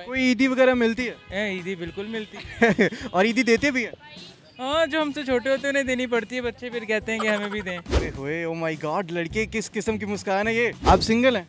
कोई ईदी वगैरह मिलती है? ईदी बिल्कुल मिलती है। और ईदी देते भी है? हाँ, जो हमसे छोटे होते हैं उन्हें देनी पड़ती है, बच्चे फिर कहते हैं कि हमें भी दें। ओए होए, ओ माय गॉड, लड़के किस किस्म की मुस्कान है ये। आप सिंगल हैं?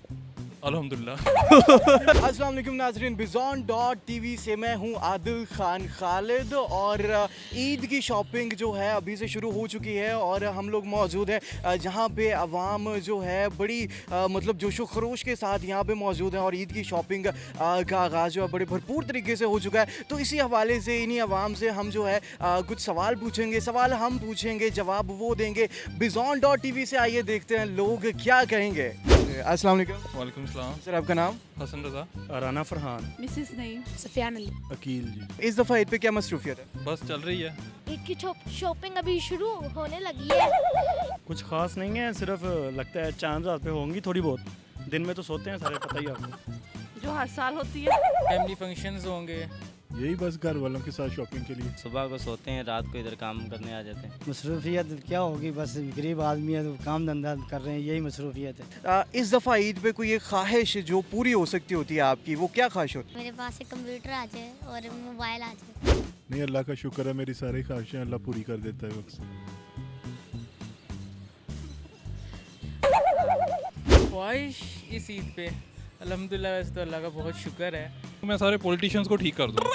अल्हम्दुलिल्लाह। अस्सलाम वालेकुम नाज़रीन, बिज़ॉन.टीवी से मैं हूँ आदिल खान खालिद। और ईद की शॉपिंग जो है अभी से शुरू हो चुकी है और हम लोग मौजूद हैं जहाँ पे अवाम जो है बड़ी मतलब जोशो खरोश के साथ यहाँ पे मौजूद हैं और ईद की शॉपिंग का आगाज़ जो है बड़े भरपूर तरीके से हो चुका है। तो इसी हवाले से इन्हीं अवाम से हम जो है कुछ सवाल पूछेंगे, सवाल हम पूछेंगे, जवाब वो देंगे। बिज़ॉन.टीवी से आइए देखते हैं लोग क्या कहेंगे। अस्सलाम वालेकुम। वालेकुम सलाम। सर, आपका नाम? हसन रज़ा। राना फरहान। मिसेस नईम, सफियान अली। अकील जी। इस दफ़ा ईद पे क्या मसरूफियत है? बस चल रही है। ईद की शॉपिंग अभी शुरू होने लगी है। कुछ खास नहीं है, सिर्फ लगता है चांद रात पे होंगी थोड़ी बहुत। दिन में तो सोते हैं सारे, पता ही आपको। जो हर साल होती है। फैमिली फंक्शंस होंगे। यही बस घर वालों के साथ शॉपिंग के लिए। सुबह को सोते हैं, रात को इधर काम करने आ जाते हैं। मसरूफियत क्या होगी, बस गरीब आदमी है तो काम धंधा कर रहे हैं, यही मसरूफियत है। इस दफ़ा ईद पे कोई एक ख्वाहिश जो पूरी हो सकती होती है आपकी, वो क्या ख्वाहिश होती है? मेरे पास एक कंप्यूटर आ जाए और मोबाइल आ जाए। नहीं, अल्लाह का शुक्र है, मेरी सारी ख्वाहिशें अल्लाह पूरी कर देता है वक्त से। ख्वाहिश इस ईद पे अल्हम्दुलिल्लाह, वैसे तो अल्लाह का बहुत शुक्र है। मैं सारे पॉलिटिशियंस को ठीक कर दूँ।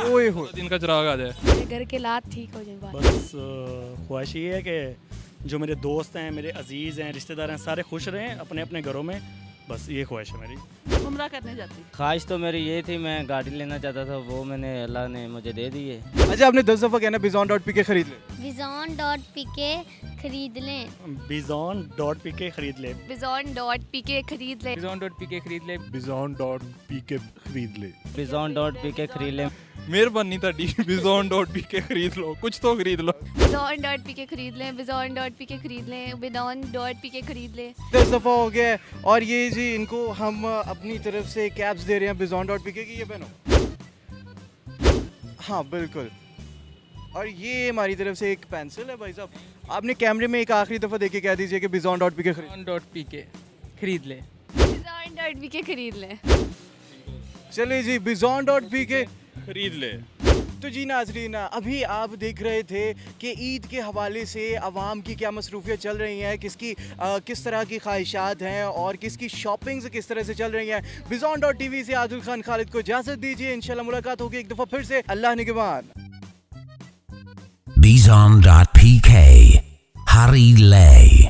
ओए हो, दिन का चिराग आ जाए। मेरे घर के लात ठीक हो जाए। बस ख्वाहिश ये है कि जो मेरे दोस्त हैं, मेरे अजीज़ हैं, रिश्तेदार हैं, सारे खुश रहें अपने अपने घरों में। बस ये ख्वाहिश है मेरी। उम्रा करने जाती। ख्वाहिश तो मेरी ये थी, मैं गाड़ी लेना चाहता था, वो मैंने अल्लाह ने मुझे दे दी है। अच्छा, आपने 10 दफ़ा कहना बिज़ॉन.पीके खरीद ले। बिज़ॉन.पीके खरीद लें। बिज़ॉन.पीके खरीद ले। बिज़ॉन.पीके खरीद ले। बिज़ॉन.पीके खरीद ले। बिज़ॉन.पीके खरीद ले। बिज़ॉन.पीके खरीद ले। मेहरबानी ताड़ी, बिज़ॉन.पीके खरीद लो, कुछ तो खरीद लो। बिज़ॉन.पीके खरीद लें। बिज़ॉन.पीके खरीद लें। बिज़ॉन.पीके खरीद लें। 10 दफ़ा हो गया है और ये जी इनको हम अपनी तरफ से कैप्स दे रहे हैं बिज़ॉन.पीके की, ये पहनो। हाँ बिल्कुल। और ये हमारी तरफ से एक पेंसिल है भाई साहब। आपने कैमरे में एक आखिरी दफ़ा देके कह दीजिए कि बिज़ॉन.पीके खरीद। बिज़ॉन.पीके खरीद ले। बिज़ॉन.पीके खरीद लें। चलिए जी, बिज़ॉन.पीके खरीद ले। तो जी नाजरीन, अभी आप देख रहे थे कि ईद के हवाले से अवाम की क्या मसरूफियत चल रही हैं, किस तरह की ख्वाहिशात हैं और किसकी शॉपिंग्स किस तरह से चल रही हैं। बिज़ॉन.टीवी से आदिल खान खालिद को इजाज़त दीजिए। इंशाल्लाह मुलाकात होगी एक दफ़ा फिर से। अल्लाह निगहबान। Bizon.pk Hari Lay